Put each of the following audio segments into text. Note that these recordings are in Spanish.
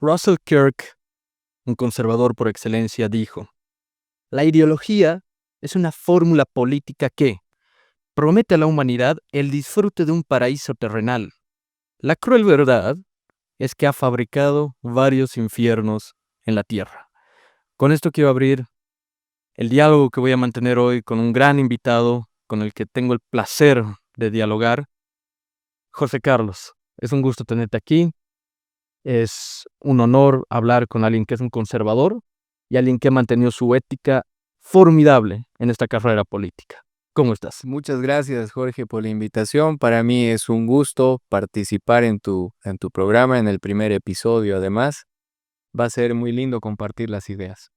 Russell Kirk, un conservador por excelencia, dijo: la ideología es una fórmula política que promete a la humanidad el disfrute de un paraíso terrenal. La cruel verdad es que ha fabricado varios infiernos en la tierra. Con esto quiero abrir el diálogo que voy a mantener hoy con un gran invitado con el que tengo el placer de dialogar. José Carlos, es un gusto tenerte aquí. Es un honor hablar con alguien que es un conservador y alguien que ha mantenido su ética formidable en esta carrera política. ¿Cómo estás? Muchas gracias, Jorge, por la invitación. Para mí es un gusto participar en tu programa, en el primer episodio. Además, va a ser muy lindo compartir las ideas.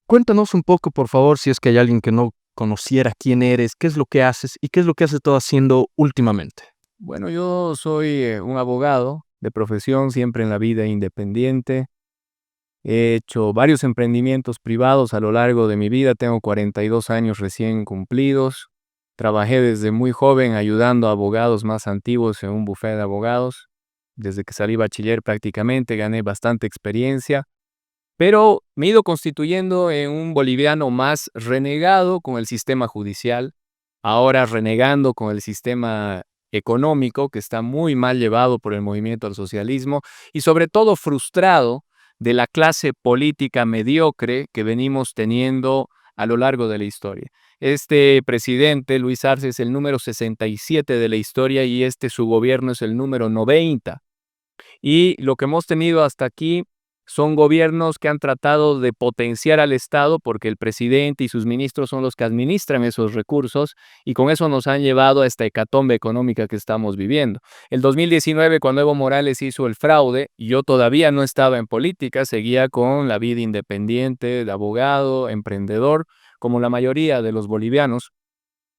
Cuéntanos un poco, por favor, si es que hay alguien que no conociera quién eres, qué es lo que haces y qué es lo que has estado haciendo últimamente. Bueno, yo soy un abogado de profesión, siempre en la vida independiente. He hecho varios emprendimientos privados a lo largo de mi vida. Tengo 42 años recién cumplidos. Trabajé desde muy joven ayudando a abogados más antiguos en un bufete de abogados. Desde que salí bachiller prácticamente gané bastante experiencia, pero me he ido constituyendo en un boliviano más renegado con el sistema judicial, ahora renegando con el sistema económico que está muy mal llevado por el movimiento al socialismo y sobre todo frustrado de la clase política mediocre que venimos teniendo a lo largo de la historia. Este presidente, Luis Arce, es el número 67 de la historia y su gobierno es el número 90. Y lo que hemos tenido hasta aquí son gobiernos que han tratado de potenciar al Estado porque el presidente y sus ministros son los que administran esos recursos y con eso nos han llevado a esta hecatombe económica que estamos viviendo. El 2019, cuando Evo Morales hizo el fraude, yo todavía no estaba en política, seguía con la vida independiente de abogado, emprendedor, como la mayoría de los bolivianos,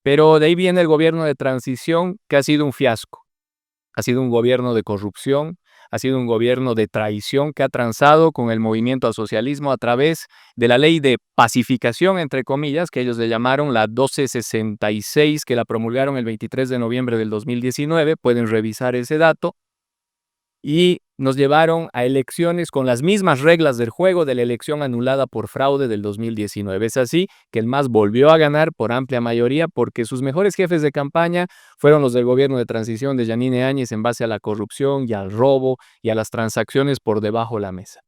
pero de ahí viene el gobierno de transición que ha sido un fiasco. Ha sido un gobierno de corrupción, ha sido un gobierno de traición que ha transado con el movimiento al socialismo a través de la ley de pacificación, entre comillas, que ellos le llamaron la 1266, que la promulgaron el 23 de noviembre del 2019. Pueden revisar ese dato. Y nos llevaron a elecciones con las mismas reglas del juego de la elección anulada por fraude del 2019. Es así que el MAS volvió a ganar por amplia mayoría porque sus mejores jefes de campaña fueron los del gobierno de transición de Yanine Áñez en base a la corrupción y al robo y a las transacciones por debajo de la mesa.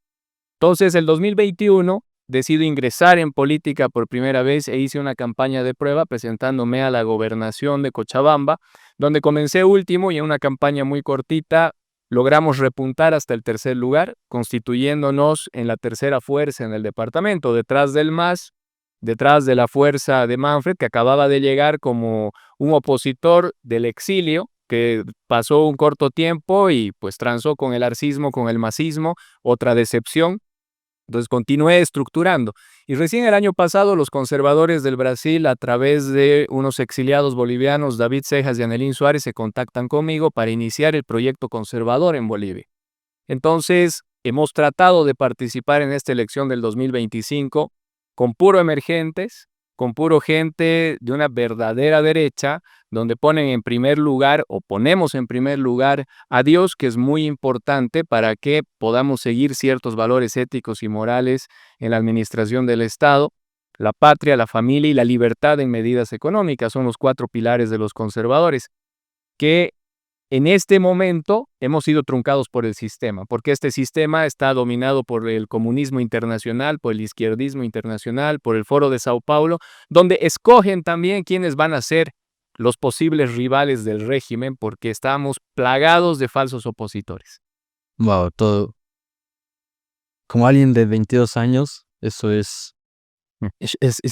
Entonces, el 2021 decido ingresar en política por primera vez e hice una campaña de prueba presentándome a la gobernación de Cochabamba, donde comencé último y en una campaña muy cortita logramos repuntar hasta el tercer lugar, constituyéndonos en la tercera fuerza en el departamento, detrás del MAS, detrás de la fuerza de Manfred, que acababa de llegar como un opositor del exilio, que pasó un corto tiempo y pues transó con el arcismo, con el masismo, otra decepción. Entonces continué estructurando. Y recién el año pasado los conservadores del Brasil, a través de unos exiliados bolivianos, David Cejas y Anelín Suárez, se contactan conmigo para iniciar el proyecto conservador en Bolivia. Entonces hemos tratado de participar en esta elección del 2025 con puro emergentes, con puro gente de una verdadera derecha, donde ponen en primer lugar o ponemos en primer lugar a Dios, que es muy importante para que podamos seguir ciertos valores éticos y morales en la administración del Estado. La patria, la familia y la libertad en medidas económicas son los 4 pilares de los conservadores, que en este momento hemos sido truncados por el sistema, porque este sistema está dominado por el comunismo internacional, por el izquierdismo internacional, por el Foro de Sao Paulo, donde escogen también quiénes van a ser los posibles rivales del régimen, porque estamos plagados de falsos opositores. Wow, todo. Como alguien de 22 años, eso es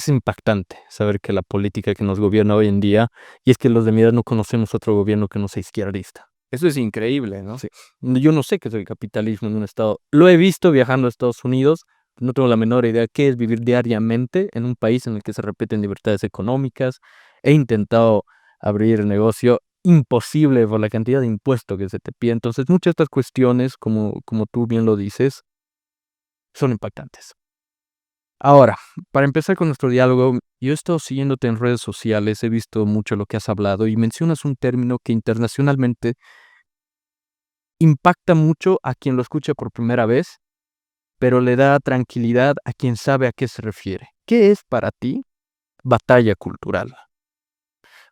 impactante saber que la política que nos gobierna hoy en día, y es que los de mi edad no conocemos otro gobierno que no sea izquierdista. Eso es increíble, ¿no? Sí. Yo no sé qué es el capitalismo en un estado. Lo he visto viajando a Estados Unidos. No tengo la menor idea qué es vivir diariamente en un país en el que se repiten libertades económicas. He intentado abrir negocio, imposible por la cantidad de impuestos que se te pide. Entonces, muchas de estas cuestiones, como tú bien lo dices, son impactantes. Ahora, para empezar con nuestro diálogo, yo he estado siguiéndote en redes sociales, he visto mucho lo que has hablado y mencionas un término que internacionalmente impacta mucho a quien lo escucha por primera vez, pero le da tranquilidad a quien sabe a qué se refiere. ¿Qué es para ti batalla cultural?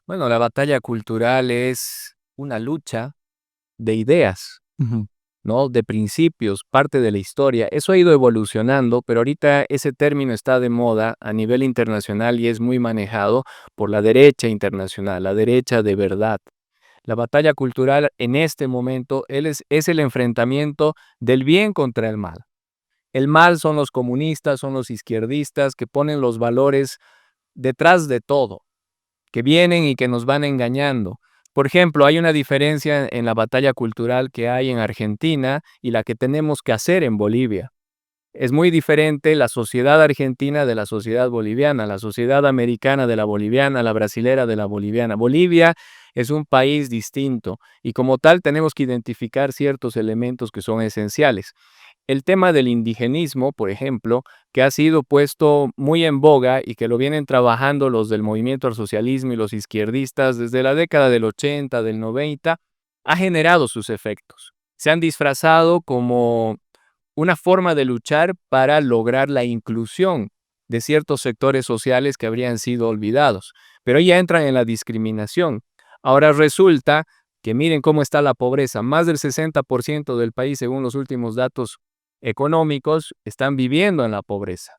Bueno, la batalla cultural es una lucha de ideas, Ujú. ¿no? De principios, parte de la historia. Eso ha ido evolucionando, pero ahorita ese término está de moda a nivel internacional y es muy manejado por la derecha internacional, la derecha de verdad. La batalla cultural en este momento es el enfrentamiento del bien contra el mal. El mal son los comunistas, son los izquierdistas que ponen los valores detrás de todo, que vienen y que nos van engañando. Por ejemplo, hay una diferencia en la batalla cultural que hay en Argentina y la que tenemos que hacer en Bolivia. Es muy diferente la sociedad argentina de la sociedad boliviana, la sociedad americana de la boliviana, la brasilera de la boliviana. Bolivia es un país distinto y como tal tenemos que identificar ciertos elementos que son esenciales. El tema del indigenismo, por ejemplo, que ha sido puesto muy en boga y que lo vienen trabajando los del movimiento al socialismo y los izquierdistas desde la década del 80, del 90, ha generado sus efectos. Se han disfrazado como una forma de luchar para lograr la inclusión de ciertos sectores sociales que habrían sido olvidados, pero ya entran en la discriminación. Ahora resulta que miren cómo está la pobreza. Más del 60% del país, según los últimos datos económicos, están viviendo en la pobreza.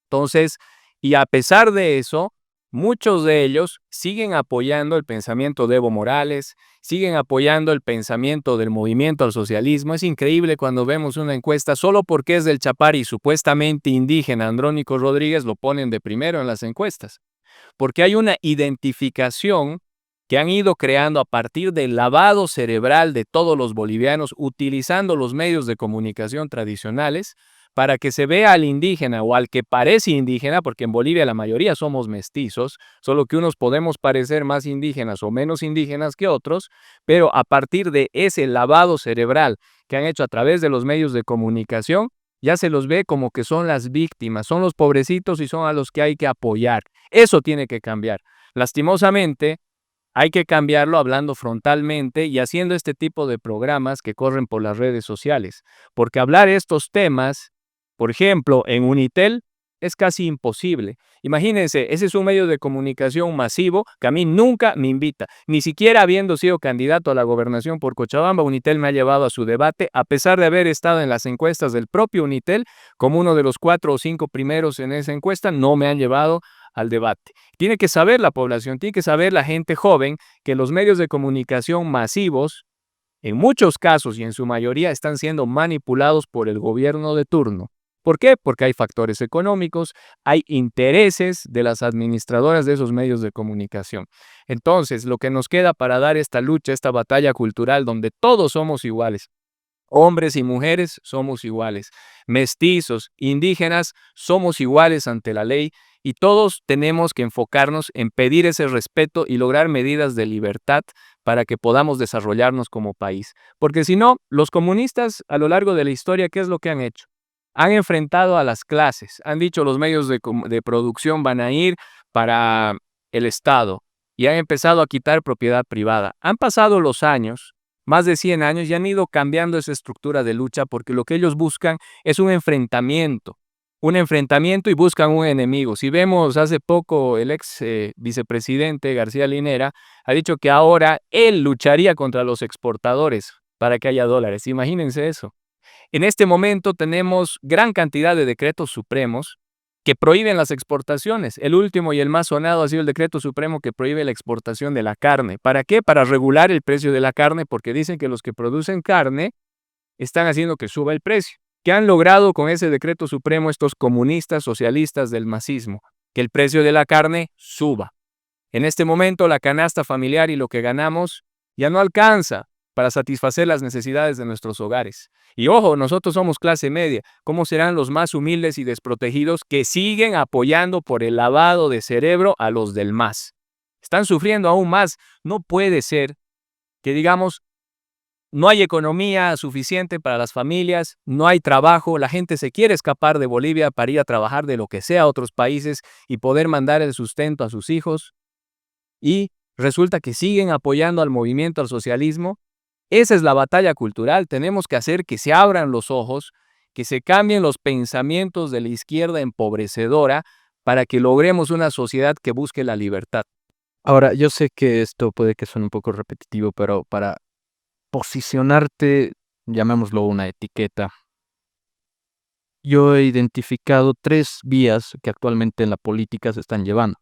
Entonces, y a pesar de eso, muchos de ellos siguen apoyando el pensamiento de Evo Morales, siguen apoyando el pensamiento del movimiento al socialismo. Es increíble cuando vemos una encuesta, solo porque es del Chapari, supuestamente indígena, Andrónico Rodríguez, lo ponen de primero en las encuestas. Porque hay una identificación que han ido creando a partir del lavado cerebral de todos los bolivianos utilizando los medios de comunicación tradicionales para que se vea al indígena o al que parece indígena, porque en Bolivia la mayoría somos mestizos, solo que unos podemos parecer más indígenas o menos indígenas que otros, pero a partir de ese lavado cerebral que han hecho a través de los medios de comunicación, ya se los ve como que son las víctimas, son los pobrecitos y son a los que hay que apoyar. Eso tiene que cambiar. Lastimosamente, hay que cambiarlo hablando frontalmente y haciendo este tipo de programas que corren por las redes sociales, porque hablar estos temas, por ejemplo, en Unitel, es casi imposible. Imagínense, ese es un medio de comunicación masivo que a mí nunca me invita, ni siquiera habiendo sido candidato a la gobernación por Cochabamba, Unitel me ha llevado a su debate, a pesar de haber estado en las encuestas del propio Unitel, como uno de los 4 o 5 primeros en esa encuesta, no me han llevado al debate. Tiene que saber la población, tiene que saber la gente joven que los medios de comunicación masivos, en muchos casos y en su mayoría, están siendo manipulados por el gobierno de turno. ¿Por qué? Porque hay factores económicos, hay intereses de las administradoras de esos medios de comunicación. Entonces, lo que nos queda para dar esta lucha, esta batalla cultural donde todos somos iguales, hombres y mujeres somos iguales, mestizos, indígenas, somos iguales ante la ley y todos tenemos que enfocarnos en pedir ese respeto y lograr medidas de libertad para que podamos desarrollarnos como país. Porque si no, los comunistas a lo largo de la historia, ¿qué es lo que han hecho? Han enfrentado a las clases, han dicho los medios de producción van a ir para el Estado y han empezado a quitar propiedad privada. Han pasado los años, más de 100 años, y han ido cambiando esa estructura de lucha porque lo que ellos buscan es un enfrentamiento y buscan un enemigo. Si vemos hace poco el ex vicepresidente García Linera ha dicho que ahora él lucharía contra los exportadores para que haya dólares. Imagínense eso. En este momento tenemos gran cantidad de decretos supremos que prohíben las exportaciones. El último y el más sonado ha sido el decreto supremo que prohíbe la exportación de la carne. ¿Para qué? Para regular el precio de la carne, porque dicen que los que producen carne están haciendo que suba el precio. ¿Qué han logrado con ese decreto supremo estos comunistas socialistas del masismo? Que el precio de la carne suba. En este momento la canasta familiar y lo que ganamos ya no alcanza para satisfacer las necesidades de nuestros hogares. Y ojo, nosotros somos clase media. ¿Cómo serán los más humildes y desprotegidos que siguen apoyando por el lavado de cerebro a los del MAS? Están sufriendo aún más. No puede ser que digamos, no hay economía suficiente para las familias, no hay trabajo, la gente se quiere escapar de Bolivia para ir a trabajar de lo que sea a otros países y poder mandar el sustento a sus hijos. Y resulta que siguen apoyando al movimiento al socialismo Esa es la batalla cultural. Tenemos que hacer que se abran los ojos, que se cambien los pensamientos de la izquierda empobrecedora para que logremos una sociedad que busque la libertad. Ahora, yo sé que esto puede que suene un poco repetitivo, pero para posicionarte, llamémoslo una etiqueta, yo he identificado 3 vías que actualmente en la política se están llevando.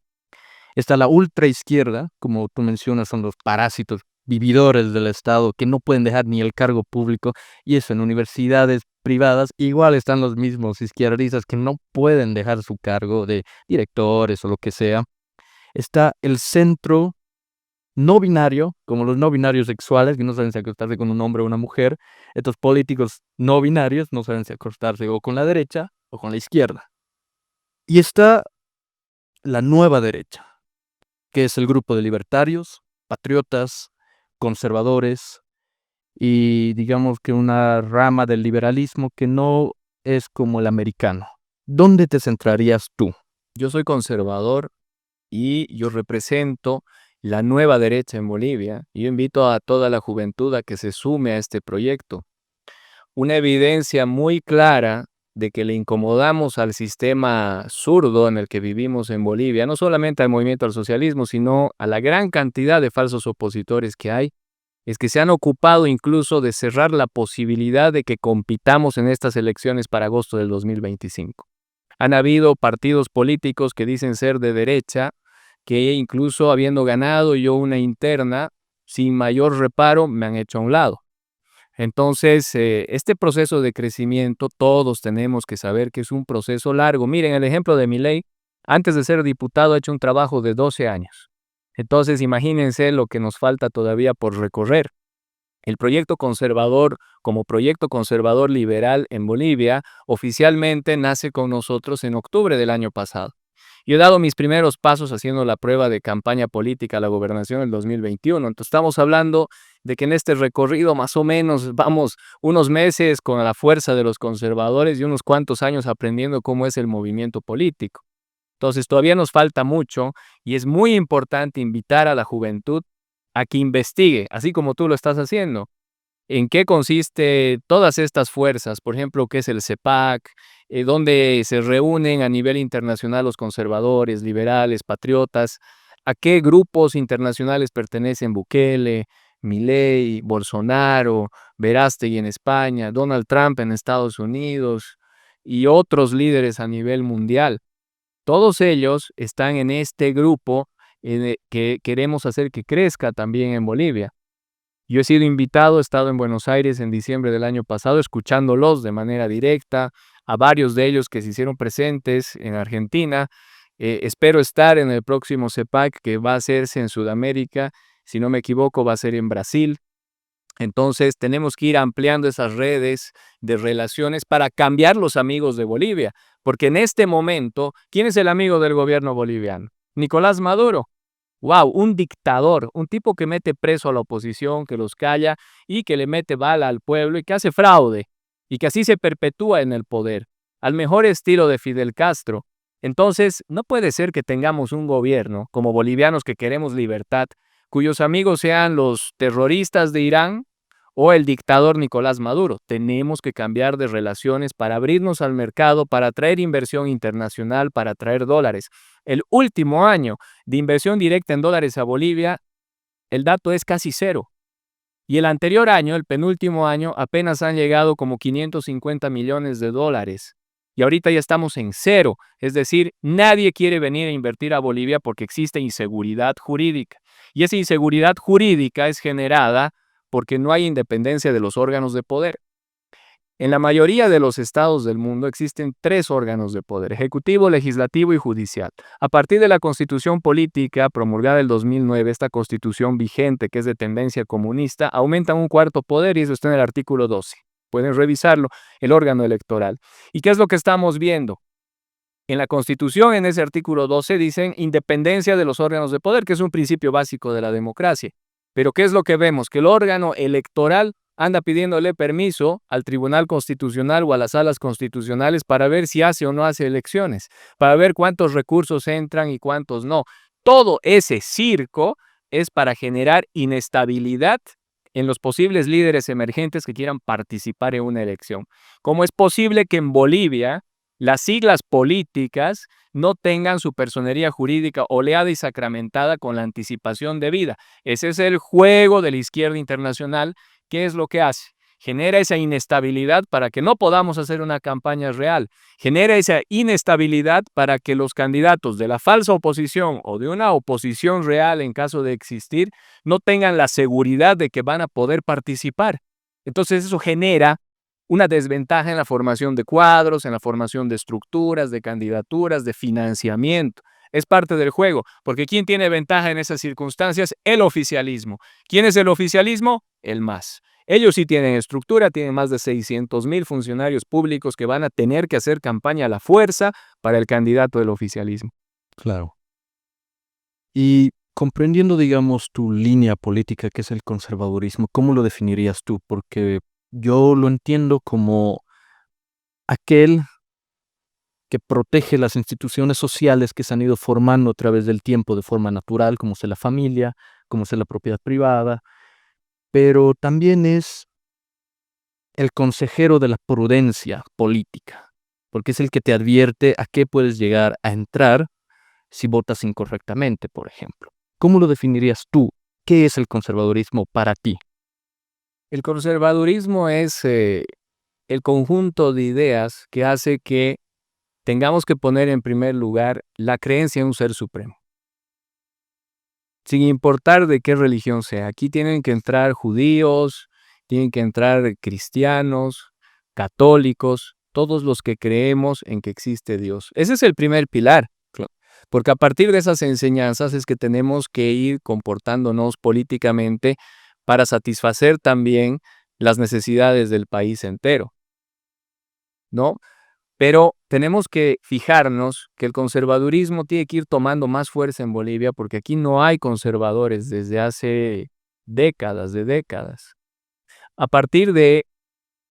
Está la ultraizquierda, como tú mencionas, son los parásitos vividores del Estado que no pueden dejar ni el cargo público, y eso en universidades privadas igual están los mismos izquierdistas que no pueden dejar su cargo de directores o lo que sea. Está el centro no binario, como los no binarios sexuales, que no saben si acostarse con un hombre o una mujer. Estos políticos no binarios no saben si acostarse o con la derecha o con la izquierda. Y está la nueva derecha, que es el grupo de libertarios, patriotas, conservadores y digamos que una rama del liberalismo que no es como el americano. ¿Dónde te centrarías tú? Yo soy conservador y yo represento la nueva derecha en Bolivia. Yo invito a toda la juventud a que se sume a este proyecto. Una evidencia muy clara de que le incomodamos al sistema zurdo en el que vivimos en Bolivia, no solamente al movimiento al socialismo, sino a la gran cantidad de falsos opositores que hay, es que se han ocupado incluso de cerrar la posibilidad de que compitamos en estas elecciones para agosto del 2025. Han habido partidos políticos que dicen ser de derecha, que incluso habiendo ganado yo una interna, sin mayor reparo, me han hecho a un lado. Entonces, este proceso de crecimiento, todos tenemos que saber que es un proceso largo. Miren, el ejemplo de Milei, antes de ser diputado, ha hecho un trabajo de 12 años. Entonces, imagínense lo que nos falta todavía por recorrer. El proyecto conservador, como proyecto conservador liberal en Bolivia, oficialmente nace con nosotros en octubre del año pasado. Yo he dado mis primeros pasos haciendo la prueba de campaña política a la gobernación del 2021. Entonces estamos hablando de que en este recorrido más o menos vamos unos meses con la fuerza de los conservadores y unos cuantos años aprendiendo cómo es el movimiento político. Entonces todavía nos falta mucho y es muy importante invitar a la juventud a que investigue, así como tú lo estás haciendo, en qué consiste todas estas fuerzas, por ejemplo, qué es el CEPAC, dónde se reúnen a nivel internacional los conservadores, liberales, patriotas, a qué grupos internacionales pertenecen Bukele, Milei, Bolsonaro, Verástegui en España, Donald Trump en Estados Unidos y otros líderes a nivel mundial. Todos ellos están en este grupo que queremos hacer que crezca también en Bolivia. Yo he sido invitado, he estado en Buenos Aires en diciembre del año pasado, escuchándolos de manera directa, a varios de ellos que se hicieron presentes en Argentina. Espero estar en el próximo CEPAC que va a hacerse en Sudamérica, si no me equivoco va a ser en Brasil. Entonces tenemos que ir ampliando esas redes de relaciones para cambiar los amigos de Bolivia, porque en este momento, ¿quién es el amigo del gobierno boliviano? Nicolás Maduro. Wow, un dictador, un tipo que mete preso a la oposición, que los calla y que le mete bala al pueblo y que hace fraude y que así se perpetúa en el poder, al mejor estilo de Fidel Castro. Entonces, no puede ser que tengamos un gobierno, como bolivianos que queremos libertad, cuyos amigos sean los terroristas de Irán o el dictador Nicolás Maduro. Tenemos que cambiar de relaciones para abrirnos al mercado, para atraer inversión internacional, para atraer dólares. El último año de inversión directa en dólares a Bolivia, el dato es casi cero. Y el anterior año, el penúltimo año, apenas han llegado como 550 millones de dólares. Y ahorita ya estamos en cero. Es decir, nadie quiere venir a invertir a Bolivia porque existe inseguridad jurídica. Y esa inseguridad jurídica es generada porque no hay independencia de los órganos de poder. En la mayoría de los estados del mundo existen 3 órganos de poder: ejecutivo, legislativo y judicial. A partir de la Constitución Política promulgada en 2009, esta constitución vigente, que es de tendencia comunista, aumenta un cuarto poder y eso está en el artículo 12. Pueden revisarlo, el órgano electoral. ¿Y qué es lo que estamos viendo? En la Constitución, en ese artículo 12, dicen independencia de los órganos de poder, que es un principio básico de la democracia. Pero ¿qué es lo que vemos? Que el órgano electoral anda pidiéndole permiso al Tribunal Constitucional o a las salas constitucionales para ver si hace o no hace elecciones, para ver cuántos recursos entran y cuántos no. Todo ese circo es para generar inestabilidad en los posibles líderes emergentes que quieran participar en una elección. ¿Cómo es posible que en Bolivia las siglas políticas no tengan su personería jurídica oleada y sacramentada con la anticipación debida? Ese es el juego de la izquierda internacional. ¿Qué es lo que hace? Genera esa inestabilidad para que no podamos hacer una campaña real. Genera esa inestabilidad para que los candidatos de la falsa oposición o de una oposición real, en caso de existir, no tengan la seguridad de que van a poder participar. Entonces eso genera una desventaja en la formación de cuadros, en la formación de estructuras, de candidaturas, de financiamiento. Es parte del juego, porque ¿quién tiene ventaja en esas circunstancias? El oficialismo. ¿Quién es el oficialismo? El MAS. Ellos sí tienen estructura, tienen más de 600,000 funcionarios públicos que van a tener que hacer campaña a la fuerza para el candidato del oficialismo. Claro. Y comprendiendo, digamos, tu línea política, que es el conservadurismo, ¿cómo lo definirías tú? Porque yo lo entiendo como aquel que protege las instituciones sociales que se han ido formando a través del tiempo de forma natural, como es la familia, como es la propiedad privada, pero también es el consejero de la prudencia política, porque es el que te advierte a qué puedes llegar a entrar si votas incorrectamente, por ejemplo. ¿Cómo lo definirías tú? ¿Qué es el conservadurismo para ti? El conservadurismo es el conjunto de ideas que hace que tengamos que poner en primer lugar la creencia en un ser supremo, sin importar de qué religión sea. Aquí tienen que entrar judíos, tienen que entrar cristianos, católicos, todos los que creemos en que existe Dios. Ese es el primer pilar, porque a partir de esas enseñanzas es que tenemos que ir comportándonos políticamente para satisfacer también las necesidades del país entero, ¿no? Pero tenemos que fijarnos que el conservadurismo tiene que ir tomando más fuerza en Bolivia porque aquí no hay conservadores desde hace décadas de décadas. A partir de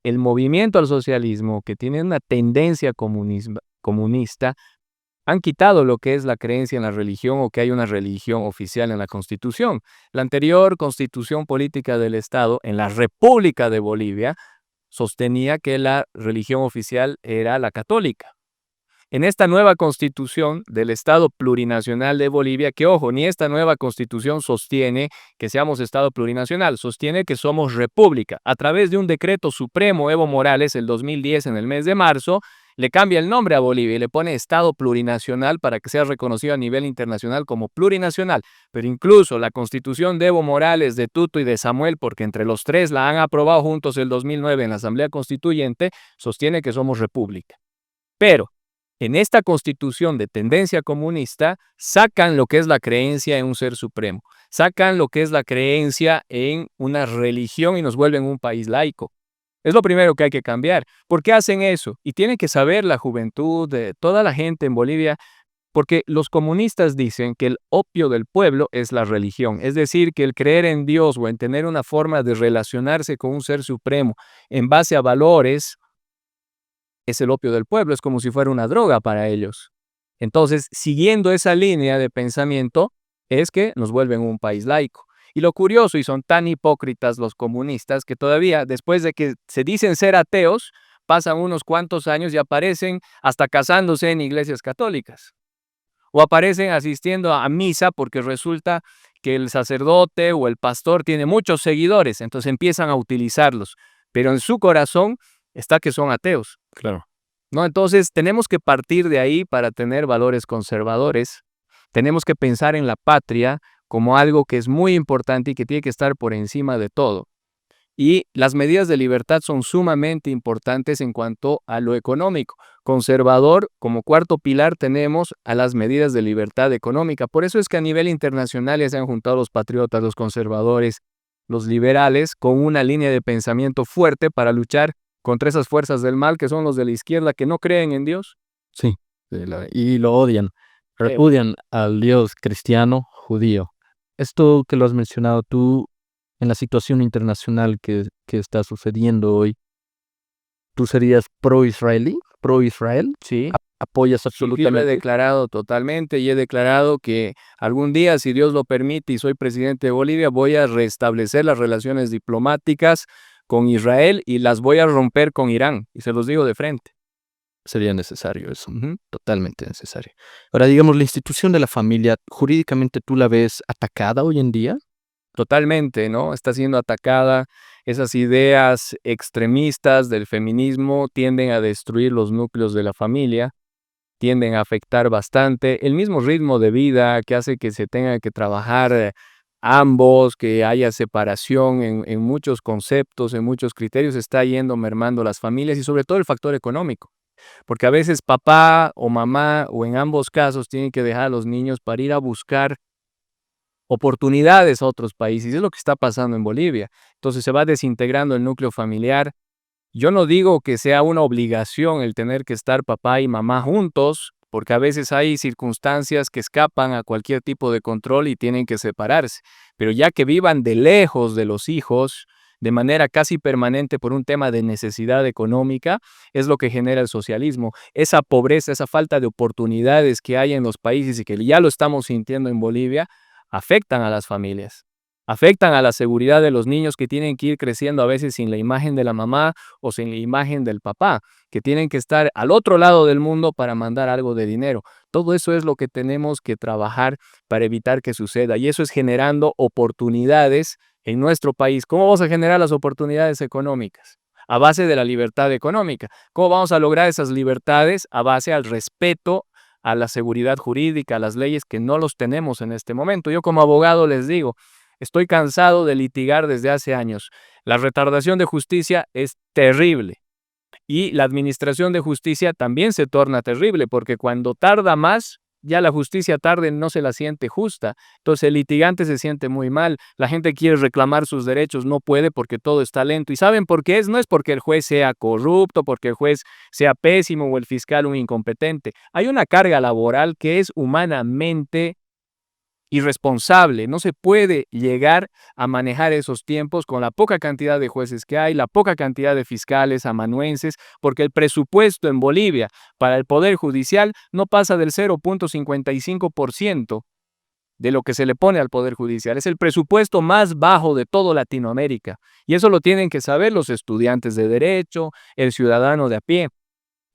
el movimiento al socialismo, que tiene una tendencia comunista, han quitado lo que es la creencia en la religión o que hay una religión oficial en la Constitución. La anterior Constitución Política del Estado, en la República de Bolivia, sostenía que la religión oficial era la católica. En esta nueva constitución del Estado plurinacional de Bolivia, que ojo, ni esta nueva constitución sostiene que seamos Estado plurinacional, sostiene que somos república. A través de un decreto supremo, Evo Morales, el 2010, en el mes de marzo, le cambia el nombre a Bolivia y le pone Estado plurinacional para que sea reconocido a nivel internacional como plurinacional. Pero incluso la constitución de Evo Morales, de Tuto y de Samuel, porque entre los tres la han aprobado juntos el 2009 en la Asamblea Constituyente, sostiene que somos república. Pero en esta constitución de tendencia comunista sacan lo que es la creencia en un ser supremo, sacan lo que es la creencia en una religión y nos vuelven un país laico. Es lo primero que hay que cambiar. ¿Por qué hacen eso? Y tiene que saber la juventud, toda la gente en Bolivia, porque los comunistas dicen que el opio del pueblo es la religión, es decir, que el creer en Dios o en tener una forma de relacionarse con un ser supremo en base a valores es el opio del pueblo, es como si fuera una droga para ellos. Entonces, siguiendo esa línea de pensamiento, es que nos vuelven un país laico. Y lo curioso, y son tan hipócritas los comunistas, que todavía, después de que se dicen ser ateos, pasan unos cuantos años y aparecen hasta casándose en iglesias católicas. O aparecen asistiendo a misa porque resulta que el sacerdote o el pastor tiene muchos seguidores, entonces empiezan a utilizarlos. Pero en su corazón está que son ateos. Claro. ¿No? Entonces, tenemos que partir de ahí para tener valores conservadores. Tenemos que pensar en la patria como algo que es muy importante y que tiene que estar por encima de todo. Y las medidas de libertad son sumamente importantes en cuanto a lo económico. Conservador, como cuarto pilar, tenemos a las medidas de libertad económica. Por eso es que a nivel internacional ya se han juntado los patriotas, los conservadores, los liberales, con una línea de pensamiento fuerte para luchar contra esas fuerzas del mal que son los de la izquierda que no creen en Dios. Sí, y lo odian. Repudian al Dios cristiano, judío. Esto que lo has mencionado tú, en la situación internacional que está sucediendo hoy, ¿tú serías pro-israelí? ¿Pro-Israel? Sí. ¿Apoyas Yo lo he absolutamente? declarado totalmente y he declarado que algún día, si Dios lo permite y soy presidente de Bolivia, voy a restablecer las relaciones diplomáticas con Israel y las voy a romper con Irán. Y se los digo de frente. Sería necesario eso, Ujú. totalmente necesario. Ahora, digamos, la institución de la familia, jurídicamente, ¿tú la ves atacada hoy en día? Totalmente, ¿no? Está siendo atacada. Esas ideas extremistas del feminismo tienden a destruir los núcleos de la familia, tienden a afectar bastante el mismo ritmo de vida que hace que se tenga que trabajar ambos, que haya separación en muchos conceptos, en muchos criterios, está yendo mermando las familias y sobre todo el factor económico, porque a veces papá o mamá o en ambos casos tienen que dejar a los niños para ir a buscar oportunidades a otros países. Y es lo que está pasando en Bolivia. Entonces se va desintegrando el núcleo familiar. Yo no digo que sea una obligación el tener que estar papá y mamá juntos, porque a veces hay circunstancias que escapan a cualquier tipo de control y tienen que separarse. Pero ya que vivan de lejos de los hijos, de manera casi permanente por un tema de necesidad económica, es lo que genera el socialismo. Esa pobreza, esa falta de oportunidades que hay en los países y que ya lo estamos sintiendo en Bolivia, afectan a las familias. Afectan a la seguridad de los niños que tienen que ir creciendo a veces sin la imagen de la mamá o sin la imagen del papá, que tienen que estar al otro lado del mundo para mandar algo de dinero. Todo eso es lo que tenemos que trabajar para evitar que suceda y eso es generando oportunidades en nuestro país. ¿Cómo vamos a generar las oportunidades económicas? A base de la libertad económica. ¿Cómo vamos a lograr esas libertades? A base al respeto a la seguridad jurídica, a las leyes que no los tenemos en este momento. Yo como abogado les digo, estoy cansado de litigar desde hace años. La retardación de justicia es terrible y la administración de justicia también se torna terrible porque cuando tarda más, ya la justicia tarde no se la siente justa. Entonces el litigante se siente muy mal, la gente quiere reclamar sus derechos, no puede porque todo está lento. ¿Y saben por qué es? No es porque el juez sea corrupto, porque el juez sea pésimo o el fiscal un incompetente. Hay una carga laboral que es humanamente irresponsable. No se puede llegar a manejar esos tiempos con la poca cantidad de jueces que hay, la poca cantidad de fiscales amanuenses, porque el presupuesto en Bolivia para el Poder Judicial no pasa del 0.55% de lo que se le pone al Poder Judicial. Es el presupuesto más bajo de toda Latinoamérica. Y eso lo tienen que saber los estudiantes de derecho, el ciudadano de a pie.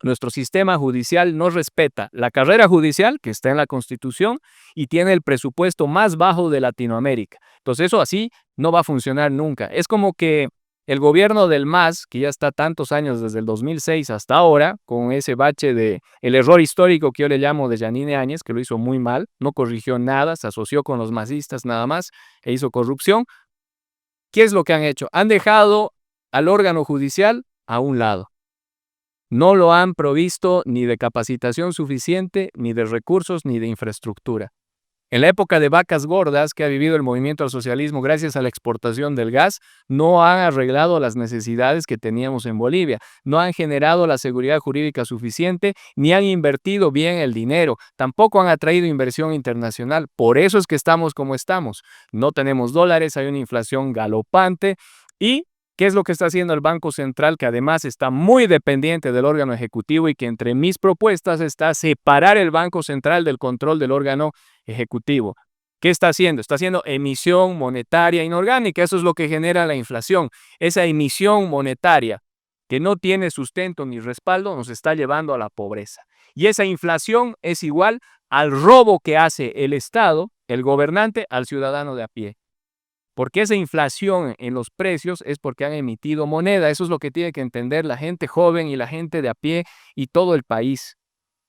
Nuestro sistema judicial no respeta la carrera judicial que está en la Constitución y tiene el presupuesto más bajo de Latinoamérica. Entonces eso así no va a funcionar nunca. Es como que el gobierno del MAS, que ya está tantos años desde el 2006 hasta ahora, con ese bache de el error histórico que yo le llamo de Yanine Áñez, que lo hizo muy mal, no corrigió nada, se asoció con los masistas nada más e hizo corrupción. ¿Qué es lo que han hecho? Han dejado al órgano judicial a un lado. No lo han provisto ni de capacitación suficiente, ni de recursos, ni de infraestructura. En la época de vacas gordas que ha vivido el movimiento al socialismo gracias a la exportación del gas, no han arreglado las necesidades que teníamos en Bolivia, no han generado la seguridad jurídica suficiente, ni han invertido bien el dinero, tampoco han atraído inversión internacional. Por eso es que estamos como estamos. No tenemos dólares, hay una inflación galopante y ¿qué es lo que está haciendo el Banco Central, que además está muy dependiente del órgano ejecutivo y que entre mis propuestas está separar el Banco Central del control del órgano ejecutivo? ¿Qué está haciendo? Está haciendo emisión monetaria inorgánica. Eso es lo que genera la inflación. Esa emisión monetaria que no tiene sustento ni respaldo nos está llevando a la pobreza. Y esa inflación es igual al robo que hace el Estado, el gobernante, al ciudadano de a pie. Porque esa inflación en los precios es porque han emitido moneda. Eso es lo que tiene que entender la gente joven y la gente de a pie y todo el país.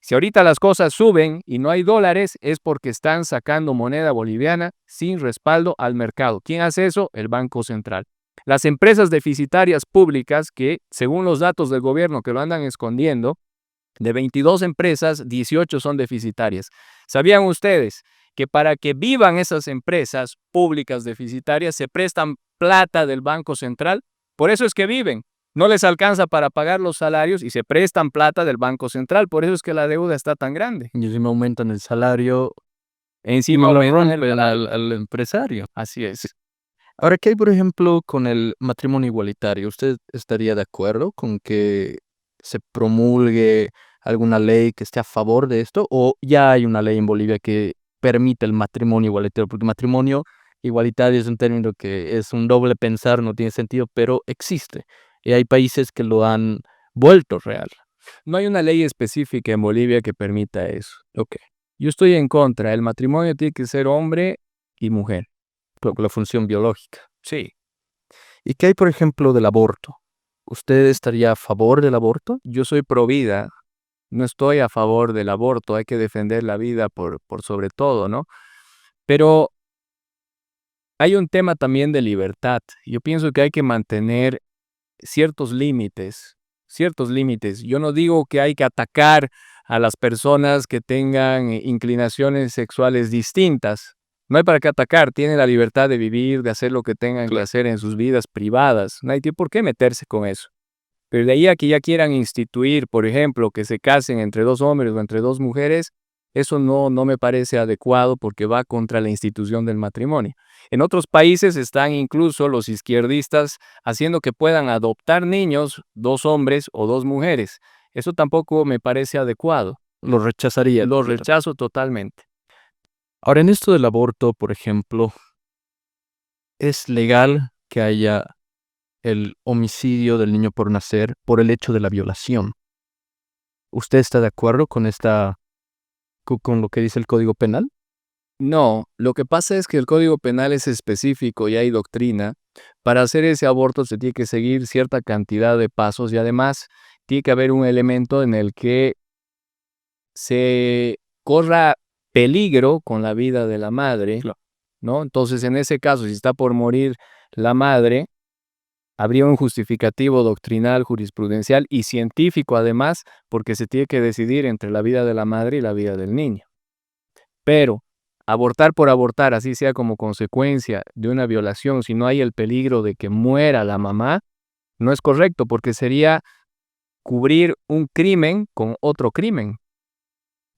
Si ahorita las cosas suben y no hay dólares, es porque están sacando moneda boliviana sin respaldo al mercado. ¿Quién hace eso? El Banco Central. Las empresas deficitarias públicas, que según los datos del gobierno que lo andan escondiendo, de 22 empresas, 18 son deficitarias. ¿Sabían ustedes que para que vivan esas empresas públicas deficitarias se prestan plata del Banco Central? Por eso es que viven. No les alcanza para pagar los salarios y se prestan plata del Banco Central. Por eso es que la deuda está tan grande. Y encima aumentan el salario y Encima no lo aumentan el rompen salario. al empresario. Así es. Ahora, ¿qué hay, por ejemplo, con el matrimonio igualitario? ¿Usted estaría de acuerdo con que se promulgue alguna ley que esté a favor de esto? ¿O ya hay una ley en Bolivia que permite el matrimonio igualitario? Porque matrimonio igualitario es un término que es un doble pensar, no tiene sentido, pero existe. Y hay países que lo han vuelto real. No hay una ley específica en Bolivia que permita eso. Ok, Yo estoy en contra. El matrimonio tiene que ser hombre y mujer. por la función biológica. Sí. ¿Y qué hay, por ejemplo, del aborto? ¿Usted estaría a favor del aborto? Yo soy pro vida. No estoy a favor del aborto. Hay que defender la vida por sobre todo, ¿no? Pero hay un tema también de libertad. Yo pienso que hay que mantener ciertos límites, ciertos límites. Yo no digo que hay que atacar a las personas que tengan inclinaciones sexuales distintas. No hay para qué atacar, tienen la libertad de vivir, de hacer lo que tengan que Claro. hacer en sus vidas privadas. No hay por qué meterse con eso. Pero de ahí a que ya quieran instituir, por ejemplo, que se casen entre dos hombres o entre dos mujeres, eso no me parece adecuado porque va contra la institución del matrimonio. En otros países están incluso los izquierdistas haciendo que puedan adoptar niños, dos hombres o dos mujeres. Eso tampoco me parece adecuado. Lo rechazaría. Lo rechazo totalmente. Ahora, en esto del aborto, por ejemplo, ¿es legal que haya el homicidio del niño por nacer por el hecho de la violación? ¿Usted está de acuerdo con con lo que dice el Código Penal? No, lo que pasa es que el Código Penal es específico y hay doctrina. Para hacer ese aborto se tiene que seguir cierta cantidad de pasos y además tiene que haber un elemento en el que se corra peligro con la vida de la madre, Claro. ¿no? Entonces, en ese caso, si está por morir la madre, habría un justificativo doctrinal, jurisprudencial y científico además, porque se tiene que decidir entre la vida de la madre y la vida del niño. Pero abortar por abortar, así sea como consecuencia de una violación, si no hay el peligro de que muera la mamá, no es correcto porque sería cubrir un crimen con otro crimen.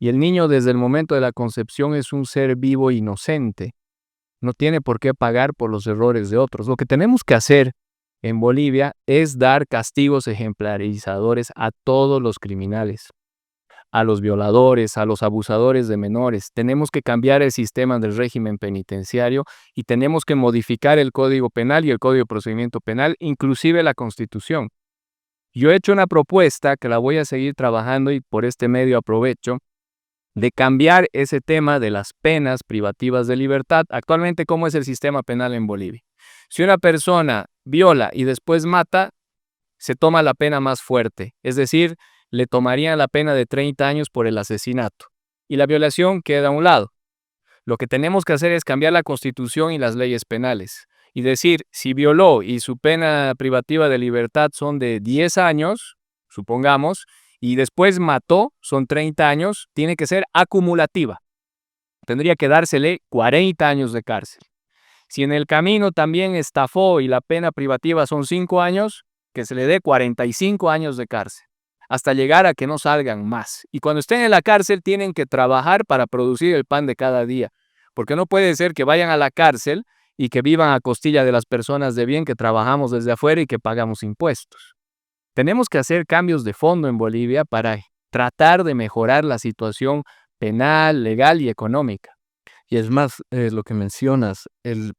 Y el niño desde el momento de la concepción es un ser vivo e inocente. No tiene por qué pagar por los errores de otros. Lo que tenemos que hacer en Bolivia es dar castigos ejemplarizadores a todos los criminales, a los violadores, a los abusadores de menores. Tenemos que cambiar el sistema del régimen penitenciario y tenemos que modificar el Código Penal y el Código de Procedimiento Penal, inclusive la Constitución. Yo he hecho una propuesta que la voy a seguir trabajando y por este medio aprovecho de cambiar ese tema de las penas privativas de libertad. Actualmente, ¿cómo es el sistema penal en Bolivia? Si una persona viola y después mata, se toma la pena más fuerte, es decir, le tomarían la pena de 30 años por el asesinato y la violación queda a un lado. Lo que tenemos que hacer es cambiar la Constitución y las leyes penales y decir, si violó y su pena privativa de libertad son de 10 años, supongamos, y después mató, son 30 años, tiene que ser acumulativa. Tendría que dársele 40 años de cárcel. Si en el camino también estafó y la pena privativa son 5 años, que se le dé 45 años de cárcel, hasta llegar a que no salgan más. Y cuando estén en la cárcel tienen que trabajar para producir el pan de cada día, porque no puede ser que vayan a la cárcel y que vivan a costilla de las personas de bien que trabajamos desde afuera y que pagamos impuestos. Tenemos que hacer cambios de fondo en Bolivia para tratar de mejorar la situación penal, legal y económica. Y es más, lo que mencionas, el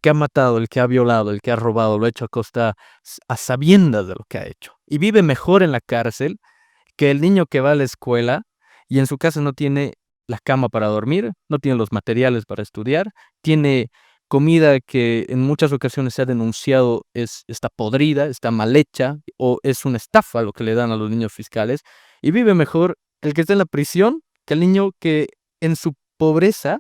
que ha matado, el que ha violado, el que ha robado, lo ha hecho a sabiendas de lo que ha hecho. Y vive mejor en la cárcel que el niño que va a la escuela y en su casa no tiene la cama para dormir, no tiene los materiales para estudiar, tiene comida que en muchas ocasiones se ha denunciado está podrida, está mal hecha o es una estafa lo que le dan a los niños fiscales. Y vive mejor el que está en la prisión que el niño que en su pobreza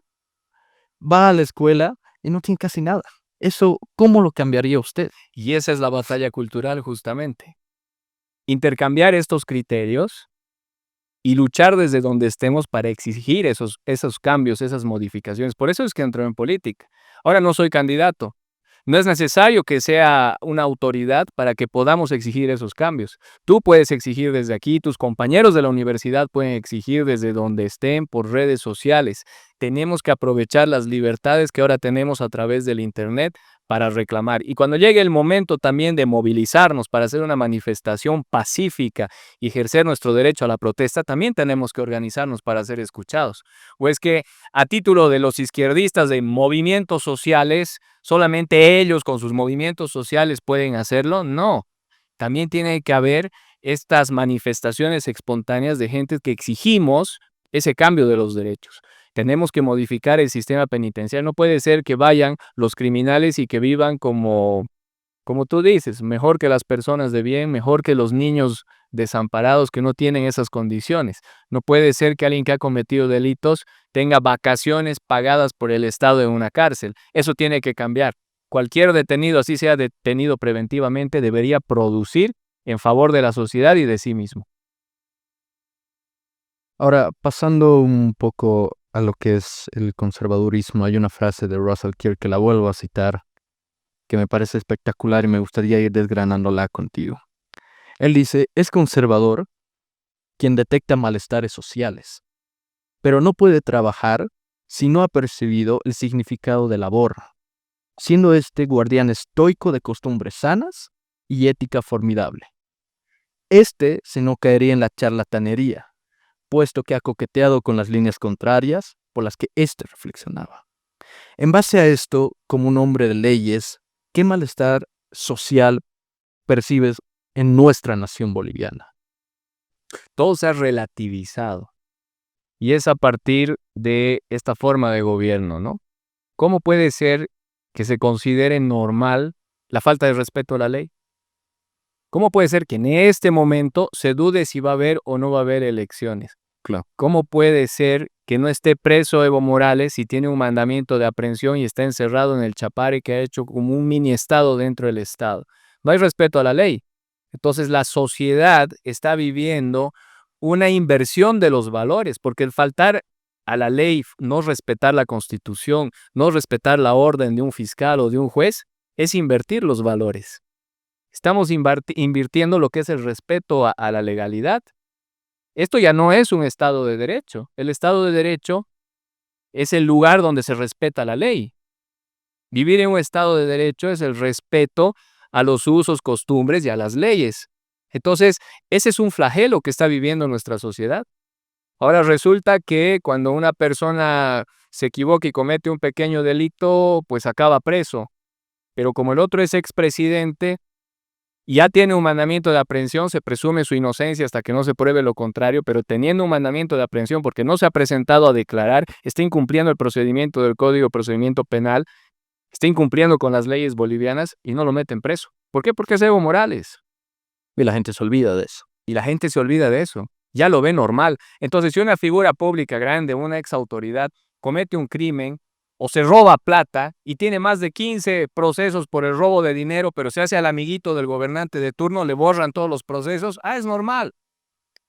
va a la escuela y no tiene casi nada. Eso, ¿cómo lo cambiaría usted? Y esa es la batalla cultural justamente. Intercambiar estos criterios y luchar desde donde estemos para exigir esos cambios, esas modificaciones. Por eso es que entro en política. Ahora no soy candidato. No es necesario que sea una autoridad para que podamos exigir esos cambios. Tú puedes exigir desde aquí, tus compañeros de la universidad pueden exigir desde donde estén por redes sociales. Tenemos que aprovechar las libertades que ahora tenemos a través del Internet para reclamar. Y cuando llegue el momento también de movilizarnos para hacer una manifestación pacífica y ejercer nuestro derecho a la protesta, también tenemos que organizarnos para ser escuchados. ¿O es que a título de los izquierdistas de movimientos sociales, solamente ellos con sus movimientos sociales pueden hacerlo? No. También tiene que haber estas manifestaciones espontáneas de gente que exigimos ese cambio de los derechos. Tenemos que modificar el sistema penitenciario. No puede ser que vayan los criminales y que vivan como tú dices, mejor que las personas de bien, mejor que los niños desamparados que no tienen esas condiciones. No puede ser que alguien que ha cometido delitos tenga vacaciones pagadas por el Estado en una cárcel. Eso tiene que cambiar. Cualquier detenido, así sea detenido preventivamente, debería producir en favor de la sociedad y de sí mismo. Ahora, pasando un poco a lo que es el conservadurismo, hay una frase de Russell Kirk que la vuelvo a citar, que me parece espectacular y me gustaría ir desgranándola contigo. Él dice, es conservador quien detecta malestares sociales, pero no puede trabajar si no ha percibido el significado de labor, siendo este guardián estoico de costumbres sanas y ética formidable. Este se no caería en la charlatanería, puesto que ha coqueteado con las líneas contrarias por las que éste reflexionaba. En base a esto, como un hombre de leyes, ¿qué malestar social percibes en nuestra nación boliviana? Todo se ha relativizado y es a partir de esta forma de gobierno, ¿no? ¿Cómo puede ser que se considere normal la falta de respeto a la ley? ¿Cómo puede ser que en este momento se dude si va a haber o no va a haber elecciones? Claro. ¿Cómo puede ser que no esté preso Evo Morales si tiene un mandamiento de aprehensión y está encerrado en el Chapare que ha hecho como un mini estado dentro del estado? No hay respeto a la ley. Entonces la sociedad está viviendo una inversión de los valores, porque el faltar a la ley, no respetar la Constitución, no respetar la orden de un fiscal o de un juez, es invertir los valores. Estamos invirtiendo lo que es el respeto a la legalidad. Esto ya no es un Estado de Derecho. El Estado de Derecho es el lugar donde se respeta la ley. Vivir en un Estado de Derecho es el respeto a los usos, costumbres y a las leyes. Entonces, ese es un flagelo que está viviendo nuestra sociedad. Ahora resulta que cuando una persona se equivoca y comete un pequeño delito, pues acaba preso. Pero como el otro es expresidente, ya tiene un mandamiento de aprehensión, se presume su inocencia hasta que no se pruebe lo contrario, pero teniendo un mandamiento de aprehensión porque no se ha presentado a declarar, está incumpliendo el procedimiento del Código de Procedimiento Penal, está incumpliendo con las leyes bolivianas y no lo meten preso. ¿Por qué? Porque es Evo Morales. Y la gente se olvida de eso. Y la gente se olvida de eso. Ya lo ve normal. Entonces, si una figura pública grande, una ex autoridad, comete un crimen o se roba plata y tiene más de 15 procesos por el robo de dinero, pero se hace al amiguito del gobernante de turno, le borran todos los procesos, es normal.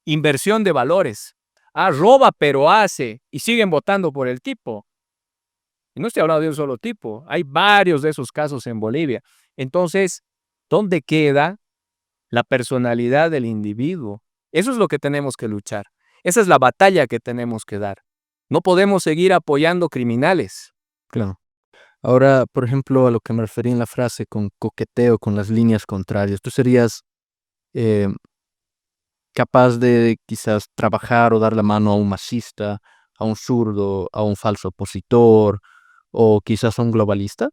Inversión de valores. Roba pero hace y siguen votando por el tipo. Y no estoy hablando de un solo tipo, hay varios de esos casos en Bolivia. Entonces, ¿dónde queda la personalidad del individuo? Eso es lo que tenemos que luchar. Esa es la batalla que tenemos que dar. No podemos seguir apoyando criminales. Claro. Ahora, por ejemplo, a lo que me referí en la frase con coqueteo con las líneas contrarias, ¿tú serías eh, capaz de quizás trabajar o dar la mano a un masista, a un zurdo, a un falso opositor o quizás a un globalista?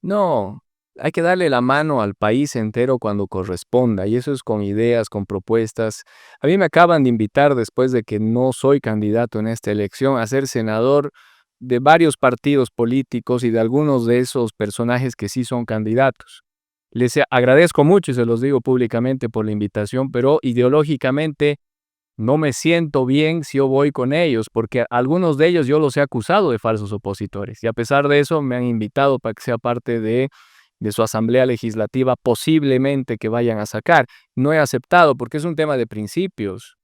No, hay que darle la mano al país entero cuando corresponda, y eso es con ideas, con propuestas. A mí me acaban de invitar, después de que no soy candidato en esta elección, a ser senador de varios partidos políticos y de algunos de esos personajes que sí son candidatos. Les agradezco mucho y se los digo públicamente por la invitación, pero ideológicamente no me siento bien si yo voy con ellos, porque algunos de ellos yo los he acusado de falsos opositores y a pesar de eso me han invitado para que sea parte de su asamblea legislativa, posiblemente que vayan a sacar. No he aceptado porque es un tema de principios.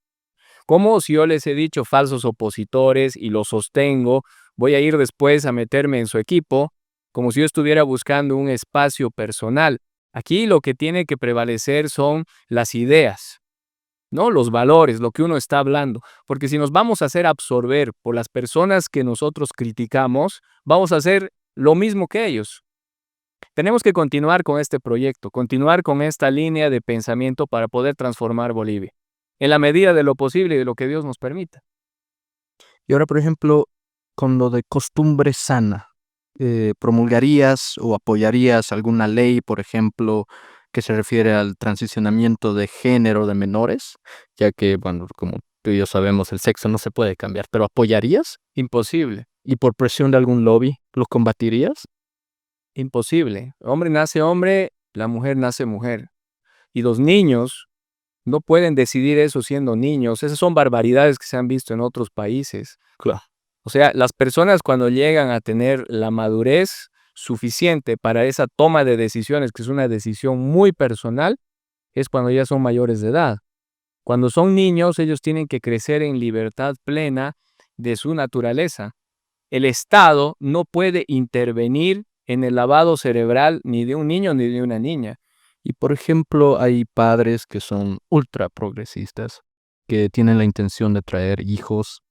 Como si yo les he dicho falsos opositores y los sostengo, voy a ir después a meterme en su equipo como si yo estuviera buscando un espacio personal? Aquí lo que tiene que prevalecer son las ideas, ¿no? Los valores, lo que uno está hablando. Porque si nos vamos a hacer absorber por las personas que nosotros criticamos, vamos a hacer lo mismo que ellos. Tenemos que continuar con este proyecto, continuar con esta línea de pensamiento para poder transformar Bolivia, en la medida de lo posible y de lo que Dios nos permita. Y ahora, por ejemplo, con lo de costumbre sana, ¿promulgarías o apoyarías alguna ley, por ejemplo, que se refiere al transicionamiento de género de menores? Ya que, bueno, como tú y yo sabemos, el sexo no se puede cambiar, pero ¿apoyarías? Imposible, ¿Y por presión de algún lobby lo combatirías? imposible. Hombre nace hombre, la mujer nace mujer. Y los niños no pueden decidir eso siendo niños. Esas son barbaridades que se han visto en otros países. Claro. O sea, las personas cuando llegan a tener la madurez suficiente para esa toma de decisiones, que es una decisión muy personal, es cuando ya son mayores de edad. Cuando son niños, ellos tienen que crecer en libertad plena de su naturaleza. El Estado no puede intervenir en el lavado cerebral ni de un niño ni de una niña. Y por ejemplo, hay padres que son ultra progresistas, que tienen la intención de traer hijos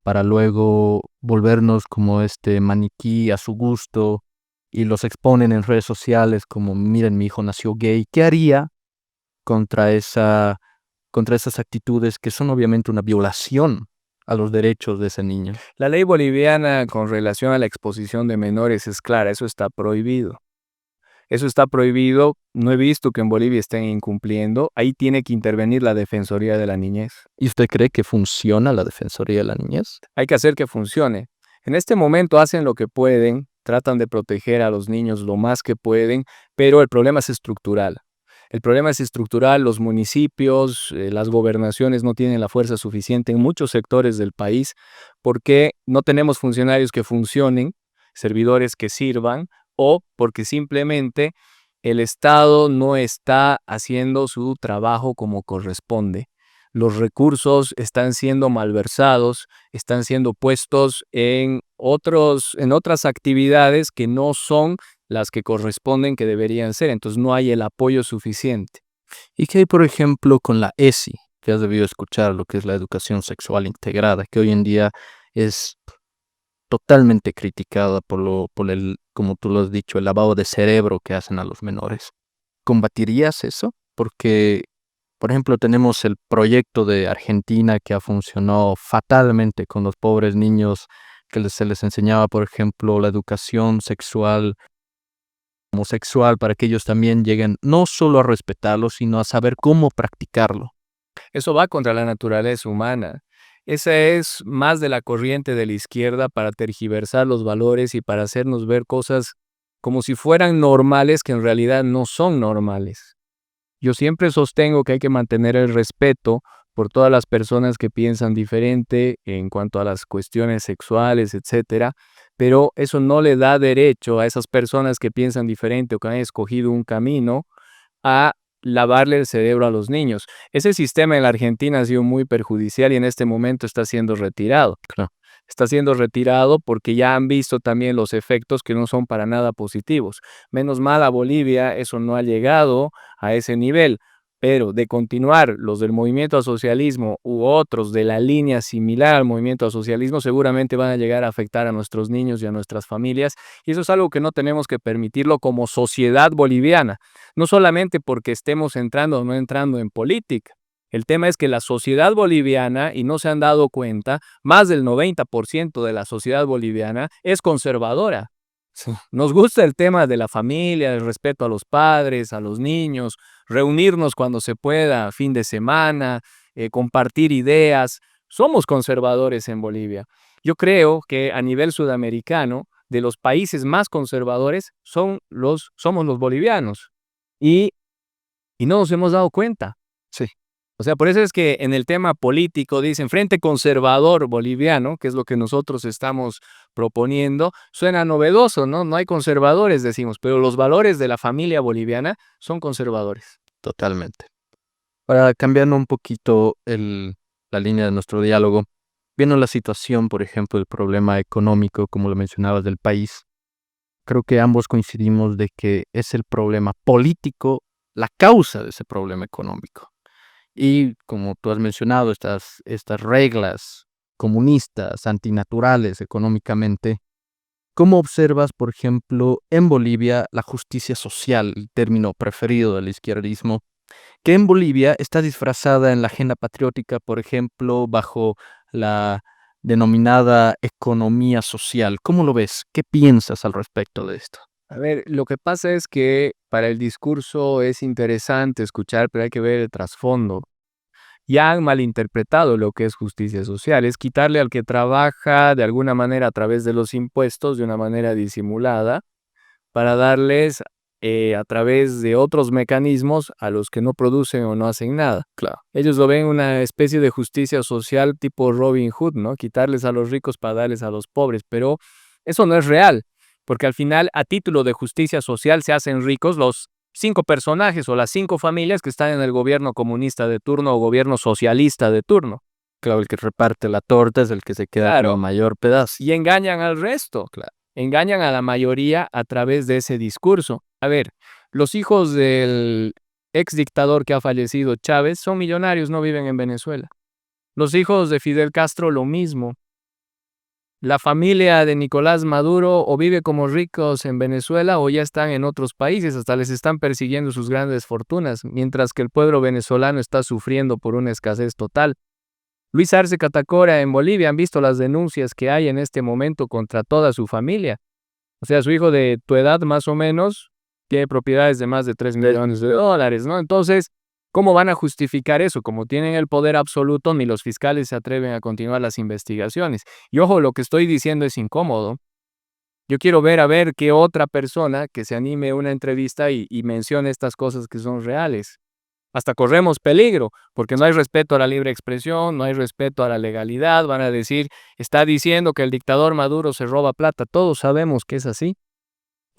para luego volvernos como este maniquí a su gusto y los exponen en redes sociales como, miren, mi hijo nació gay. ¿Qué haría contra contra esas actitudes que son obviamente una violación a los derechos de ese niño? La ley boliviana con relación a la exposición de menores es clara, eso está prohibido. Eso está prohibido, no he visto que en Bolivia estén incumpliendo, ahí tiene que intervenir la Defensoría de la Niñez. ¿Y usted cree que funciona la Defensoría de la Niñez? Hay que hacer que funcione. En este momento hacen lo que pueden, tratan de proteger a los niños lo más que pueden, pero el problema es estructural. El problema es estructural, los municipios, las gobernaciones no tienen la fuerza suficiente en muchos sectores del país porque no tenemos funcionarios que funcionen, servidores que sirvan, o porque simplemente el Estado no está haciendo su trabajo como corresponde. Los recursos están siendo malversados, están siendo puestos en otras actividades que no son las que corresponden, que deberían ser. Entonces no hay el apoyo suficiente. ¿Y qué hay, por ejemplo, con la ESI? Que has debido escuchar lo que es la educación sexual integrada, que hoy en día es totalmente criticada por el, como tú lo has dicho, el lavado de cerebro que hacen a los menores. ¿Combatirías eso? Porque, por ejemplo, tenemos el proyecto de Argentina que ha funcionado fatalmente con los pobres niños se les enseñaba, por ejemplo, la educación sexual, homosexual, para que ellos también lleguen no solo a respetarlo, sino a saber cómo practicarlo. Eso va contra la naturaleza humana. Esa es más de la corriente de la izquierda para tergiversar los valores y para hacernos ver cosas como si fueran normales que en realidad no son normales. Yo siempre sostengo que hay que mantener el respeto por todas las personas que piensan diferente en cuanto a las cuestiones sexuales, etcétera, pero eso no le da derecho a esas personas que piensan diferente o que han escogido un camino a lavarle el cerebro a los niños. Ese sistema en la Argentina ha sido muy perjudicial y en este momento está siendo retirado. Claro. Está siendo retirado porque ya han visto también los efectos que no son para nada positivos. Menos mal a Bolivia eso no ha llegado a ese nivel, pero de continuar los del movimiento al socialismo u otros de la línea similar al movimiento al socialismo seguramente van a llegar a afectar a nuestros niños y a nuestras familias, y eso es algo que no tenemos que permitirlo como sociedad boliviana, no solamente porque estemos entrando o no entrando en política. El tema es que la sociedad boliviana, y no se han dado cuenta, más del 90% de la sociedad boliviana es conservadora. Sí. Nos gusta el tema de la familia, el respeto a los padres, a los niños, reunirnos cuando se pueda, fin de semana, compartir ideas. Somos conservadores en Bolivia. Yo creo que a nivel sudamericano, de los países más conservadores somos los bolivianos. Y no nos hemos dado cuenta. Sí. O sea, por eso es que en el tema político dicen Frente Conservador Boliviano, que es lo que nosotros estamos proponiendo, suena novedoso, ¿no? No hay conservadores, decimos, pero los valores de la familia boliviana son conservadores. Totalmente. Para cambiando un poquito la línea de nuestro diálogo, viendo la situación, por ejemplo, el problema económico, como lo mencionabas, del país, creo que ambos coincidimos de que es el problema político la causa de ese problema económico. Y como tú has mencionado, estas reglas comunistas, antinaturales económicamente, ¿Cómo observas, por ejemplo, en Bolivia la justicia social, el término preferido del izquierdismo, que en Bolivia está disfrazada en la agenda patriótica, por ejemplo, bajo la denominada economía social? ¿Cómo lo ves? ¿Qué piensas al respecto de esto? A ver, lo que pasa es que para el discurso es interesante escuchar, pero hay que ver el trasfondo. Ya han malinterpretado lo que es justicia social, es quitarle al que trabaja de alguna manera a través de los impuestos, de una manera disimulada, para darles a través de otros mecanismos a los que no producen o no hacen nada. Claro. Ellos lo ven una especie de justicia social tipo Robin Hood, ¿no? Quitarles a los ricos para darles a los pobres, pero eso no es real, porque al final, a título de justicia social, se hacen ricos los 5 personajes o las 5 familias que están en el gobierno comunista de turno o gobierno socialista de turno. Claro, el que reparte la torta es el que se queda con Claro. el mayor pedazo. Y engañan al resto. Claro. Engañan a la mayoría a través de ese discurso. A ver, los hijos del ex dictador que ha fallecido, Chávez, son millonarios, no viven en Venezuela. Los hijos de Fidel Castro, lo mismo. La familia de Nicolás Maduro o vive como ricos en Venezuela o ya están en otros países, hasta les están persiguiendo sus grandes fortunas, mientras que el pueblo venezolano está sufriendo por una escasez total. Luis Arce Catacora en Bolivia, han visto las denuncias que hay en este momento contra toda su familia. O sea, su hijo de tu edad más o menos tiene propiedades de más de 3 millones de dólares, ¿no? Entonces, ¿cómo van a justificar eso? Como tienen el poder absoluto, ni los fiscales se atreven a continuar las investigaciones. Y ojo, lo que estoy diciendo es incómodo. Yo quiero ver a ver qué otra persona que se anime a una entrevista y mencione estas cosas que son reales. Hasta corremos peligro, porque no hay respeto a la libre expresión, no hay respeto a la legalidad. Van a decir, está diciendo que el dictador Maduro se roba plata. Todos sabemos que es así.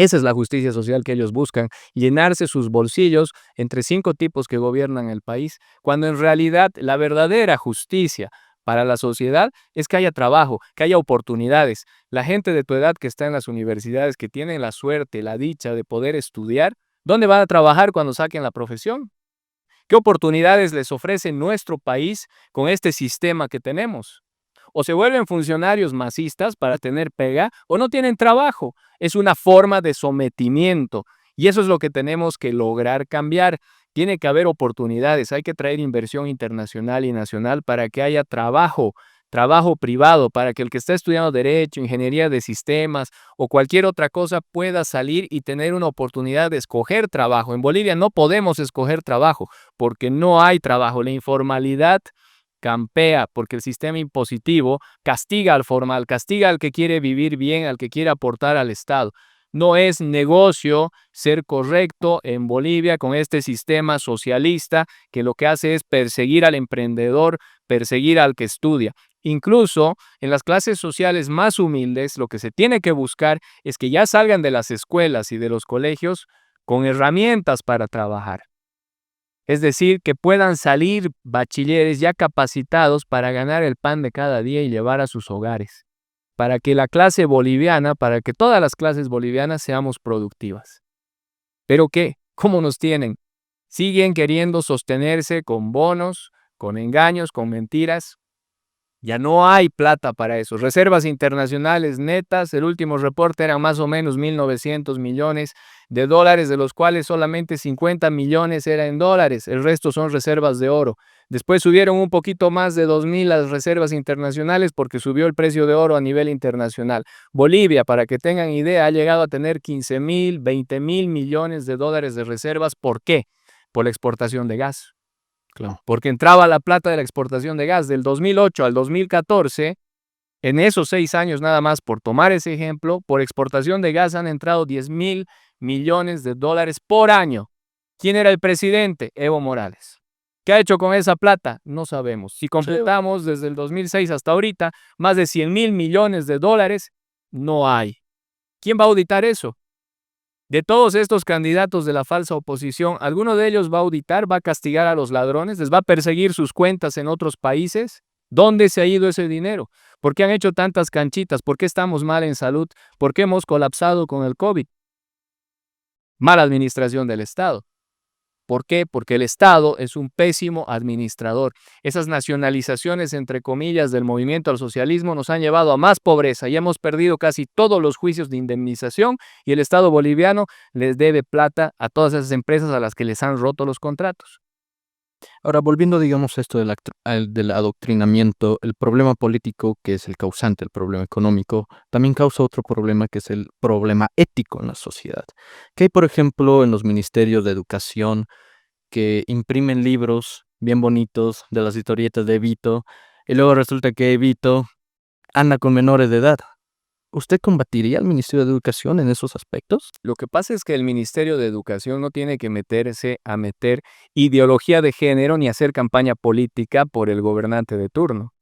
Esa es la justicia social que ellos buscan, llenarse sus bolsillos entre 5 tipos que gobiernan el país, cuando en realidad la verdadera justicia para la sociedad es que haya trabajo, que haya oportunidades. La gente de tu edad que está en las universidades, que tienen la suerte, la dicha de poder estudiar, ¿dónde van a trabajar cuando saquen la profesión? ¿Qué oportunidades les ofrece nuestro país con este sistema que tenemos? O se vuelven funcionarios masistas para tener pega o no tienen trabajo. Es una forma de sometimiento y eso es lo que tenemos que lograr cambiar. Tiene que haber oportunidades, hay que traer inversión internacional y nacional para que haya trabajo privado, para que el que está estudiando derecho, ingeniería de sistemas o cualquier otra cosa pueda salir y tener una oportunidad de escoger trabajo. En Bolivia no podemos escoger trabajo porque no hay trabajo. La informalidad campea porque el sistema impositivo castiga al formal, castiga al que quiere vivir bien, al que quiere aportar al Estado. No es negocio ser correcto en Bolivia con este sistema socialista que lo que hace es perseguir al emprendedor, perseguir al que estudia. Incluso en las clases sociales más humildes, lo que se tiene que buscar es que ya salgan de las escuelas y de los colegios con herramientas para trabajar. Es decir, que puedan salir bachilleres ya capacitados para ganar el pan de cada día y llevar a sus hogares. Para que la clase boliviana, para que todas las clases bolivianas seamos productivas. ¿Pero qué? ¿Cómo nos tienen? Siguen queriendo sostenerse con bonos, con engaños, con mentiras. Ya no hay plata para eso. Reservas internacionales netas, el último reporte eran más o menos 1.900 millones de dólares, de los cuales solamente 50 millones eran en dólares, el resto son reservas de oro. Después subieron un poquito más de 2.000 las reservas internacionales porque subió el precio de oro a nivel internacional. Bolivia, para que tengan idea, ha llegado a tener 15.000, 20.000 millones de dólares de reservas. ¿Por qué? Por la exportación de gas. Claro. Porque entraba la plata de la exportación de gas del 2008 al 2014, en esos 6 años nada más, por tomar ese ejemplo, por exportación de gas han entrado 10.000 millones de dólares por año. ¿Quién era el presidente? Evo Morales. ¿Qué ha hecho con esa plata? No sabemos. Si completamos desde el 2006 hasta ahorita, más de 100.000 millones de dólares, no hay. ¿Quién va a auditar eso? De todos estos candidatos de la falsa oposición, ¿alguno de ellos va a auditar, va a castigar a los ladrones, les va a perseguir sus cuentas en otros países? ¿Dónde se ha ido ese dinero? ¿Por qué han hecho tantas canchitas? ¿Por qué estamos mal en salud? ¿Por qué hemos colapsado con el COVID? Mala administración del Estado. ¿Por qué? Porque el Estado es un pésimo administrador. Esas nacionalizaciones, entre comillas, del movimiento al socialismo nos han llevado a más pobreza y hemos perdido casi todos los juicios de indemnización y el Estado boliviano les debe plata a todas esas empresas a las que les han roto los contratos. Ahora, volviendo, digamos, a esto del adoctrinamiento, el problema político, que es el causante, el problema económico, también causa otro problema, que es el problema ético en la sociedad. Que hay, por ejemplo, en los ministerios de educación que imprimen libros bien bonitos de las historietas de Evito, y luego resulta que Evito anda con menores de edad. ¿Usted combatiría al Ministerio de Educación en esos aspectos? Lo que pasa es que el Ministerio de Educación no tiene que meterse a meter ideología de género ni hacer campaña política por el gobernante de turno.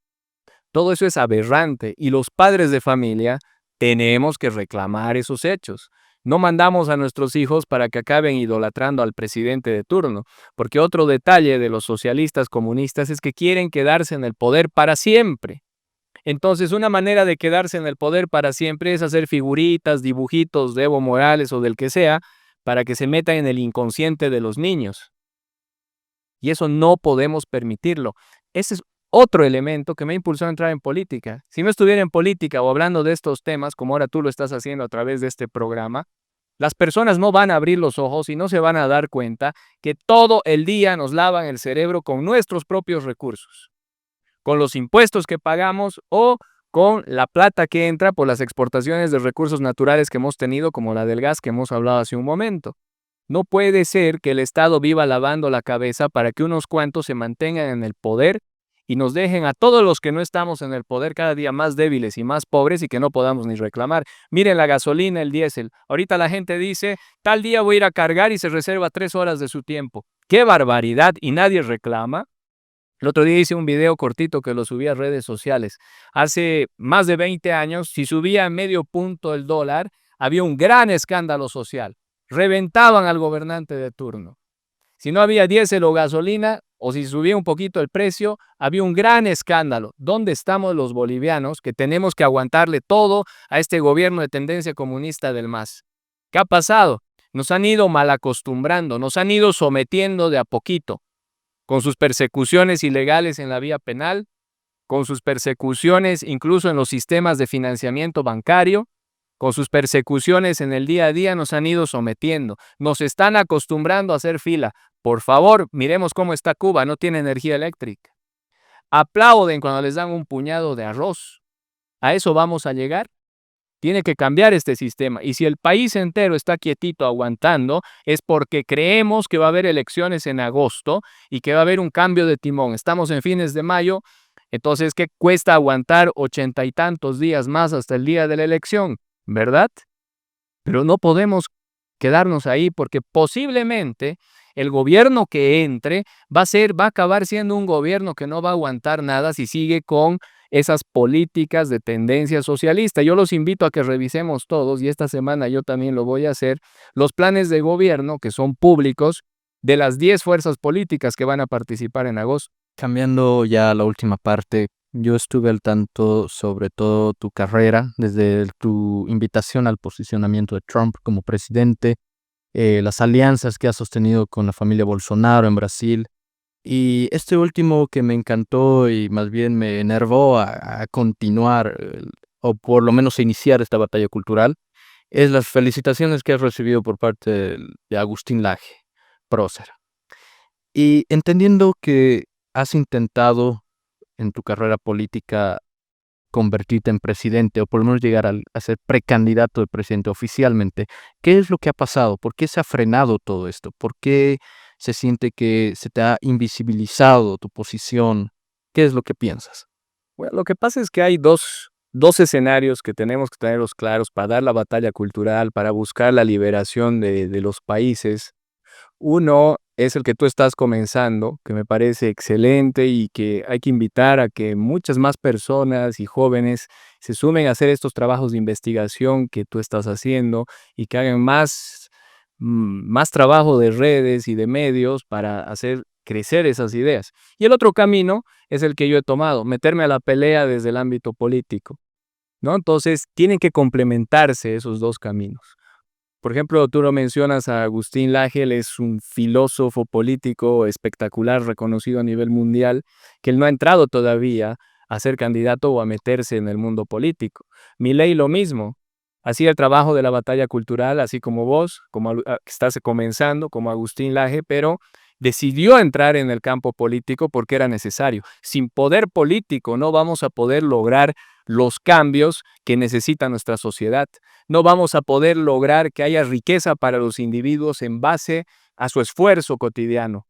Todo eso es aberrante y los padres de familia tenemos que reclamar esos hechos. No mandamos a nuestros hijos para que acaben idolatrando al presidente de turno, porque otro detalle de los socialistas comunistas es que quieren quedarse en el poder para siempre. Entonces, una manera de quedarse en el poder para siempre es hacer figuritas, dibujitos de Evo Morales o del que sea, para que se metan en el inconsciente de los niños. Y eso no podemos permitirlo. Ese es otro elemento que me impulsó a entrar en política. Si no estuviera en política o hablando de estos temas, como ahora tú lo estás haciendo a través de este programa, las personas no van a abrir los ojos y no se van a dar cuenta que todo el día nos lavan el cerebro con nuestros propios recursos, con los impuestos que pagamos o con la plata que entra por las exportaciones de recursos naturales que hemos tenido, como la del gas que hemos hablado hace un momento. No puede ser que el Estado viva lavando la cabeza para que unos cuantos se mantengan en el poder y nos dejen a todos los que no estamos en el poder cada día más débiles y más pobres y que no podamos ni reclamar. Miren la gasolina, el diésel. Ahorita la gente dice, tal día voy a ir a cargar y se reserva 3 horas de su tiempo. ¡Qué barbaridad! Y nadie reclama. El otro día hice un video cortito que lo subí a redes sociales. Hace más de 20 años, si subía medio punto el dólar, había un gran escándalo social. Reventaban al gobernante de turno. Si no había diésel o gasolina, o si subía un poquito el precio, había un gran escándalo. ¿Dónde estamos los bolivianos que tenemos que aguantarle todo a este gobierno de tendencia comunista del MAS? ¿Qué ha pasado? Nos han ido malacostumbrando, nos han ido sometiendo de a poquito, con sus persecuciones ilegales en la vía penal, con sus persecuciones incluso en los sistemas de financiamiento bancario, con sus persecuciones en el día a día nos han ido sometiendo, nos están acostumbrando a hacer fila. Por favor, miremos cómo está Cuba, no tiene energía eléctrica. Aplauden cuando les dan un puñado de arroz. ¿A eso vamos a llegar? Tiene que cambiar este sistema. Y si el país entero está quietito aguantando, es porque creemos que va a haber elecciones en agosto y que va a haber un cambio de timón. Estamos en fines de mayo, entonces, ¿qué cuesta aguantar 80 y tantos días más hasta el día de la elección? ¿Verdad? Pero no podemos quedarnos ahí porque posiblemente el gobierno que entre va a acabar siendo un gobierno que no va a aguantar nada si sigue con esas políticas de tendencia socialista. Yo los invito a que revisemos todos, y esta semana yo también lo voy a hacer, los planes de gobierno que son públicos de las 10 fuerzas políticas que van a participar en agosto. Cambiando ya a la última parte, yo estuve al tanto sobre todo tu carrera, desde tu invitación al posicionamiento de Trump como presidente, las alianzas que ha sostenido con la familia Bolsonaro en Brasil. Y este último que me encantó y más bien me enervó a continuar, o por lo menos a iniciar esta batalla cultural, es las felicitaciones que has recibido por parte de Agustín Laje, prócer. Y entendiendo que has intentado en tu carrera política convertirte en presidente o por lo menos llegar a ser precandidato de presidente oficialmente, ¿qué es lo que ha pasado? ¿Por qué se ha frenado todo esto? ¿Por qué se siente que se te ha invisibilizado tu posición? ¿Qué es lo que piensas? Bueno, lo que pasa es que hay dos escenarios que tenemos que tenerlos claros para dar la batalla cultural, para buscar la liberación de los países. Uno es el que tú estás comenzando, que me parece excelente y que hay que invitar a que muchas más personas y jóvenes se sumen a hacer estos trabajos de investigación que tú estás haciendo y que hagan más trabajo de redes y de medios para hacer crecer esas ideas. Y el otro camino es el que yo he tomado, meterme a la pelea desde el ámbito político, ¿no? Entonces, tienen que complementarse esos dos caminos. Por ejemplo, tú lo mencionas a Agustín Laje, él es un filósofo político espectacular, reconocido a nivel mundial, que él no ha entrado todavía a ser candidato o a meterse en el mundo político. Milei lo mismo, hacía el trabajo de la batalla cultural, así como vos, que estás comenzando, como Agustín Laje, pero decidió entrar en el campo político porque era necesario. Sin poder político no vamos a poder lograr los cambios que necesita nuestra sociedad. No vamos a poder lograr que haya riqueza para los individuos en base a su esfuerzo cotidiano.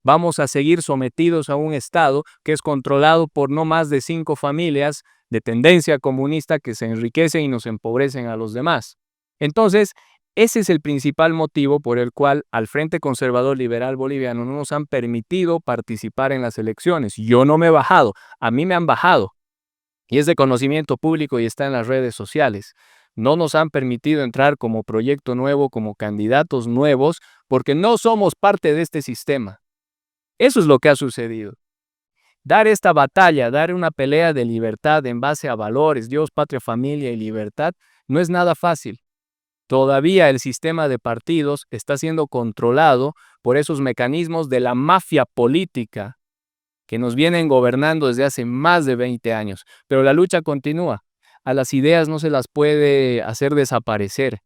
Vamos a seguir sometidos a un Estado que es controlado por no más de 5 familias de tendencia comunista que se enriquecen y nos empobrecen a los demás. Entonces, ese es el principal motivo por el cual al Frente Conservador Liberal Boliviano no nos han permitido participar en las elecciones. Yo no me he bajado, a mí me han bajado. Y es de conocimiento público y está en las redes sociales. No nos han permitido entrar como proyecto nuevo, como candidatos nuevos, porque no somos parte de este sistema. Eso es lo que ha sucedido. Dar esta batalla, dar una pelea de libertad en base a valores, Dios, patria, familia y libertad, no es nada fácil. Todavía el sistema de partidos está siendo controlado por esos mecanismos de la mafia política que nos vienen gobernando desde hace más de 20 años. Pero la lucha continúa. A las ideas no se las puede hacer desaparecer.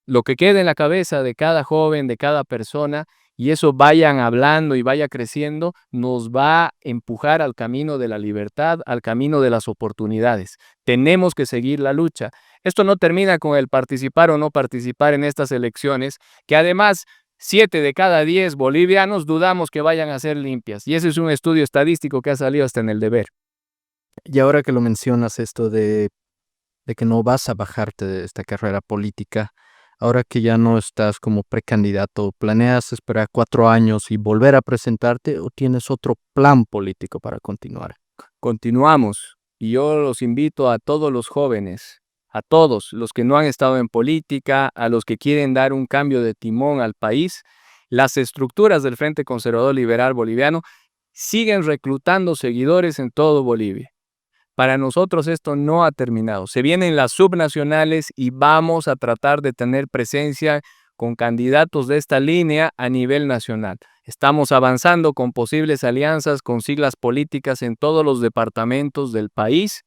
Lo que quede en la cabeza de cada joven, de cada persona, y eso vayan hablando y vaya creciendo, nos va a empujar al camino de la libertad, al camino de las oportunidades. Tenemos que seguir la lucha. Esto no termina con el participar o no participar en estas elecciones, que además 7 de cada 10 bolivianos dudamos que vayan a ser limpias. Y ese es un estudio estadístico que ha salido hasta en El Deber. Y ahora que lo mencionas, esto de que no vas a bajarte de esta carrera política, ahora que ya no estás como precandidato, ¿planeas esperar 4 años y volver a presentarte o tienes otro plan político para continuar? Continuamos. Y yo los invito a todos los jóvenes, a todos los que no han estado en política, a los que quieren dar un cambio de timón al país. Las estructuras del Frente Conservador Liberal Boliviano siguen reclutando seguidores en todo Bolivia. Para nosotros esto no ha terminado. Se vienen las subnacionales y vamos a tratar de tener presencia con candidatos de esta línea a nivel nacional. Estamos avanzando con posibles alianzas con siglas políticas en todos los departamentos del país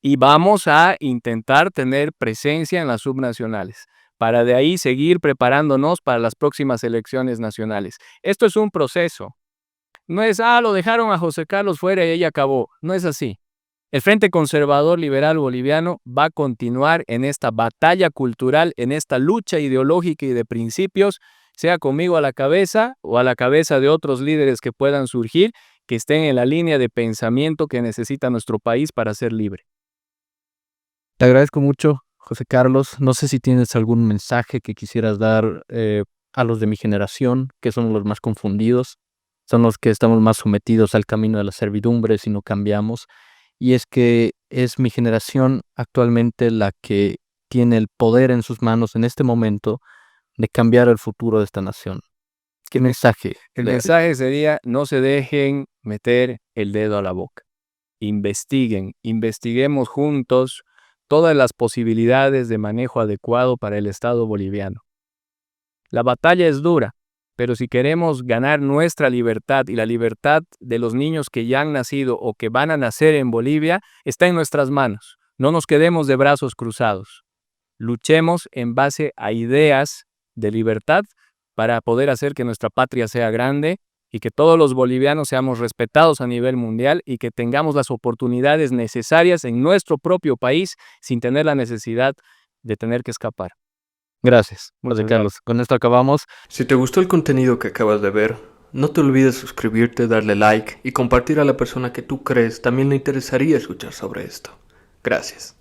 y vamos a intentar tener presencia en las subnacionales para de ahí seguir preparándonos para las próximas elecciones nacionales. Esto es un proceso. No es, lo dejaron a José Carlos fuera y ella acabó. No es así. El Frente Conservador Liberal Boliviano va a continuar en esta batalla cultural, en esta lucha ideológica y de principios, sea conmigo a la cabeza o a la cabeza de otros líderes que puedan surgir, que estén en la línea de pensamiento que necesita nuestro país para ser libre. Te agradezco mucho, José Carlos. No sé si tienes algún mensaje que quisieras dar a los de mi generación, que son los más confundidos, son los que estamos más sometidos al camino de la servidumbre si no cambiamos. Y es que es mi generación actualmente la que tiene el poder en sus manos en este momento de cambiar el futuro de esta nación. ¿Qué mensaje? El mensaje sería, no se dejen meter el dedo a la boca. Investiguemos juntos todas las posibilidades de manejo adecuado para el Estado boliviano. La batalla es dura, pero si queremos ganar nuestra libertad y la libertad de los niños que ya han nacido o que van a nacer en Bolivia, está en nuestras manos. No nos quedemos de brazos cruzados. Luchemos en base a ideas de libertad para poder hacer que nuestra patria sea grande y que todos los bolivianos seamos respetados a nivel mundial y que tengamos las oportunidades necesarias en nuestro propio país sin tener la necesidad de tener que escapar. Gracias, José Carlos. Con esto acabamos. Si te gustó el contenido que acabas de ver, no te olvides suscribirte, darle like y compartir a la persona que tú crees también le interesaría escuchar sobre esto. Gracias.